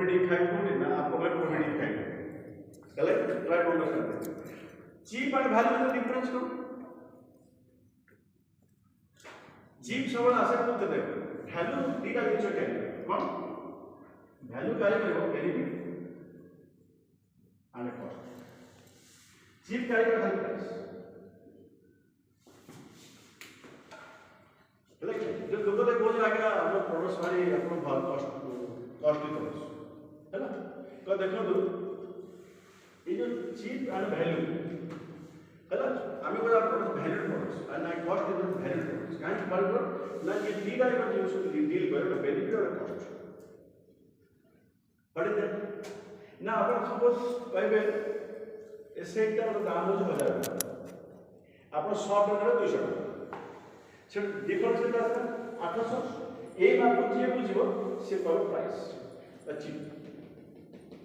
Moby-Dick खाई ना आपको Moby-Dick खाई correct try to understand cheap and value में डिफरेंस कौन चीप सब आशा करते थे वैल्यू दीटा जिनिस कैरी कौन वैल्यू कैरी करिवो benefit and cost cheap carry कर खाली प्राइस लाइक जो लोग तो बोल रहा है हम प्रोडक्ट्स वाली अपन बहुत कॉस्टली प्रोडक्ट्स है ना तो देखो तो ये जो चीप एंड वैल्यू है ना आम को प्रोडक्ट वैल्यू प्रोडक्ट्स एंड ना कॉस्ट इज वैल्यू प्रोडक्ट्स कहीं पर ना ये दीटा का जिनिस डील करे बेनिफिट और कॉस्ट व्हाट इज दैट ना अपन सपोज कहबे एसेटा और दाम हो 1000 अपन 100 टका 200 टका से डिफरेंस केटा है 800 ए माप जे बुझिबो से पर प्राइस अचीव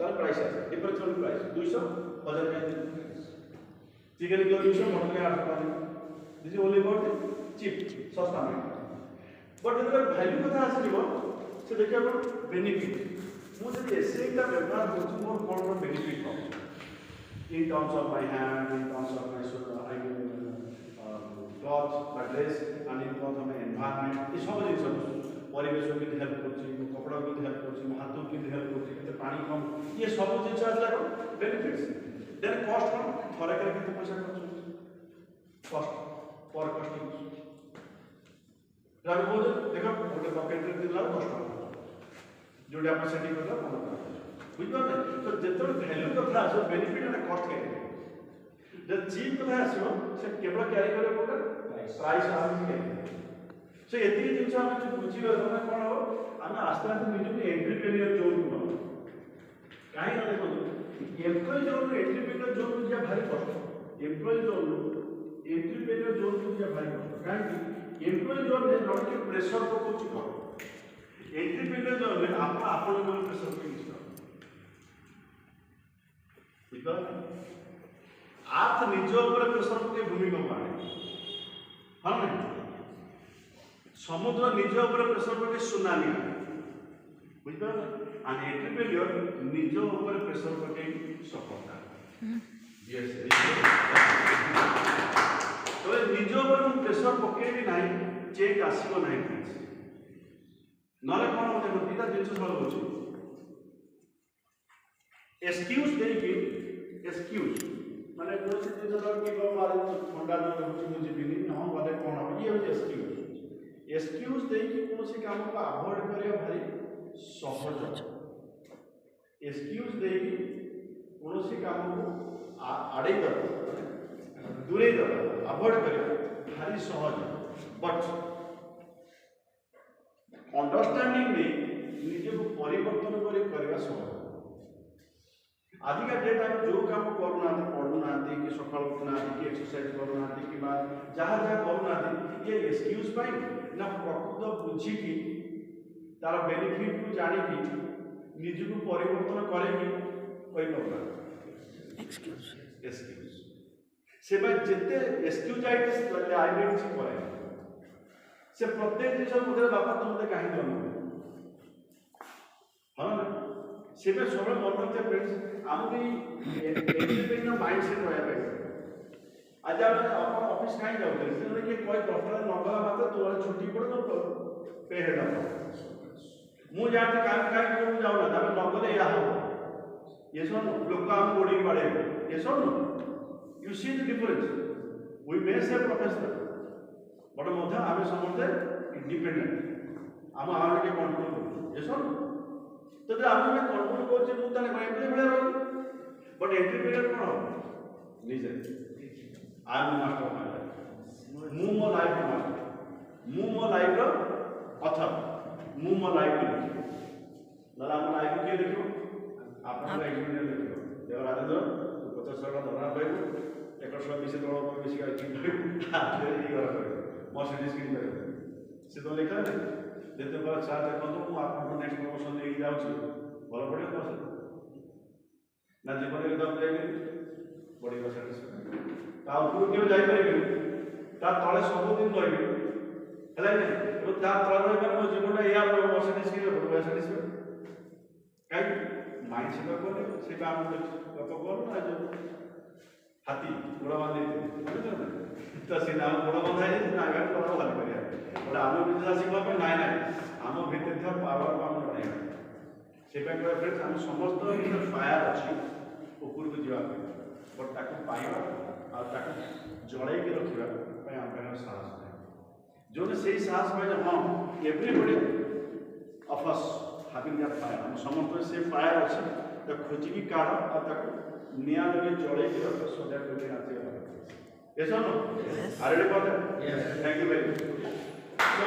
तार प्राइस है डिफरेंस ऑन प्राइस 200 1000 का चिकन किलो 200 मटन का 800 this is only about cheap सस्ता में बट जब वैल्यू कथा आसीबो से देखिए अपन बेनिफिट मु जब एसेटा व्यवहार होछ मोर कोन बेनिफिट हो in terms of my hand, in terms of my cloth, my dress, and in terms of my environment. ये सब जिनिस परिवेश को हेल्प करछि कपड़ा को हेल्प करछि हाथ को हेल्प करछि केते पानी कम ये सब जिनिस आसला को बेनिफिट्स देन कॉस्ट कम थोड़े करे केते पैसा खर्च कॉस्ट पर कॉस्टिंग जब बोल देखो गोटे पॉकेट रे दिला 10 टका जोडे आप सेटिंग करला 15 टका बुझिबा नै तो जेतो वैल्यू कथा आसो बेनिफिट एंड कॉस्ट के जब चीप कथा आसो से केवल कैरी करे कोटा प्राइस आसी के से एति जिंस हम जो बुझिबा ना कोन हो हम आस्ते आस्ते निजु के एंटरप्रेन्योर जोन को काहे ना देखो एम्प्लॉय जोन एंटरप्रेन्योर जोन बुझिया भारी कष्ट एम्प्लॉय जोन एंटरप्रेन्योर जोन बुझिया भारी कष्ट काहे एम्प्लॉय जोन ने नॉट के प्रेशर को कुछ करो एंटरप्रेन्योर जोन में आपन को प्रेशर को आप निज ऊपर प्रेशर पके भूमिका माने हाँ नहीं समुद्र निज ऊपर प्रेशर पके सुनामी बुझा एंड एंटरप्रेन्योर निज ऊपर प्रेशर पके सफलता तो निज ऊपर प्रेशर पके भी नहीं चेक आसीबो नहीं नले कोन होते दीटा जिनिस सब होची एक्सक्यूज देकी एक्सक्यूज माने कोन से जिनिस सब कि मार ठंडा जो होची मुझे भी नहीं हम वाले कोन हो ये होची एक्सक्यूज एक्सक्यूज देकी कोन से काम को अवॉइड करे भारी सहज एक्सक्यूज देकी कोन से काम को आड़े दर दूरे दर अवॉइड करे भारी सहज बट अंडरस्टैंडिंग में निजे को परिवर्तन करे करबा सहज आजिका डेट आप जो काम करूना पढ़ुना कि सकाल उठना कि एक्सरसाइज करूना कि जहाँ जहाँ करूना ये एक्सक्यूज पाई ना प्रकृत बुझी की तार बेनिफिट को जानी की निज को परिवर्तन करे कि कोई प्रॉब्लम एक्सक्यूज एक्सक्यूज से भाई जिते एक्सक्यूजाइटिस लगे आइडेंटिटी करे से प्रत्येक जिनिस मते बापा तुमते काहे जन्म हां से में सब मन रखते फ्रेंड्स आम एंटरप्रेन्योर माइंडसेट रहा आज आप ऑफिस कहीं जाते हैं कि कोई प्रोफेसर नगला मात्र तुम्हारे छुट्टी पड़े तो पे हेड मु जानते काम कहीं को जाऊ ना तब नगले या हो ये सुन लोग आम बॉडी बाड़े ये सुन you see the difference we may say professional but मध्य आम समझते इंडिपेंडेंट आम आम के कंट्रोल करू ये सुन तो जब आम में कंट्रोल करछे मु ताने एम्प्लॉय बेले रही बट एंटरप्रेन्योर कोन हो निजे I am master of my life मु मो लाइफ मास्टर मु मो लाइफ रो ऑथर मु मो लाइफ ना हम लाइफ के देखो आपन एंटरप्रेन्योर देखो देव राजेंद्र तू 50 टका दरमाहा पाइबो 120 तळ बेसी का किन आते ई कर मर्सिडीज किन कर से तो लिखा है देते पर साथ देखो तो मु आपन नेक्स्ट प्रमोशन ले जाउछी भल पड़ियो तो ना जीवन एकदम जाएगी बड़ी सेटिस्फाइड ता ऊपर के जाई परिबे ता तळे सब दिन रहबे हला नै तो ता तळे रहबे मो जीवनटा या मर्सिडीज के बड़ सेटिस्फाइड काई କିଛି ତ କଲେ ସେଇଟା ଆମେ ଗପ କରୁ ନା ଯୋଉ ହାତୀ ଗୋଡ଼ ବାନ୍ଧି ତ ସେ ନାମ ଗୋଡ଼ ବନ୍ଧା ହେଇଯାଇଛି ନା ଆଗରେ ଗୋଡ଼ ବାନ୍ଧି କରିବା ଗୋଟେ ଆମ ବିଜନେସ୍ ଆସିବା ପାଇଁ ନାଇଁ ନାଇଁ ଆମ ଭିତରେ ଥିବା ପାୱାରକୁ ଆମେ ଜଣେଇବା ସେଇପାଇଁ କହିବା ଫ୍ରେଣ୍ଡସ୍ ଆମେ ସମସ୍ତଙ୍କ ଭିତରେ ଫାୟାର ଅଛି ଉପରକୁ ଯିବା ପାଇଁ ବଟ୍ ତାକୁ ପାଇବା ଆଉ ତାକୁ ଜଳେଇକି ରଖିବା ପାଇଁ ଆମ ପାଇଁ ସାହସ ନାହିଁ ଯେଉଁଠି ସେଇ ସାହସ ପାଇଲେ ହଁ everybody of us having that fire ଆମ ସମସ୍ତଙ୍କର ସେ ଫାୟାର ଅଛି ତାକୁ ଖୋଜିକି କାଢ଼ ଆଉ ତାକୁ ନିଆଁ ଲଗେଇ ଜଳେଇକି ରଖ so that we can achieve our goals. Yes or no? Yes. Are you ready for that? Yes. Thank you very much. So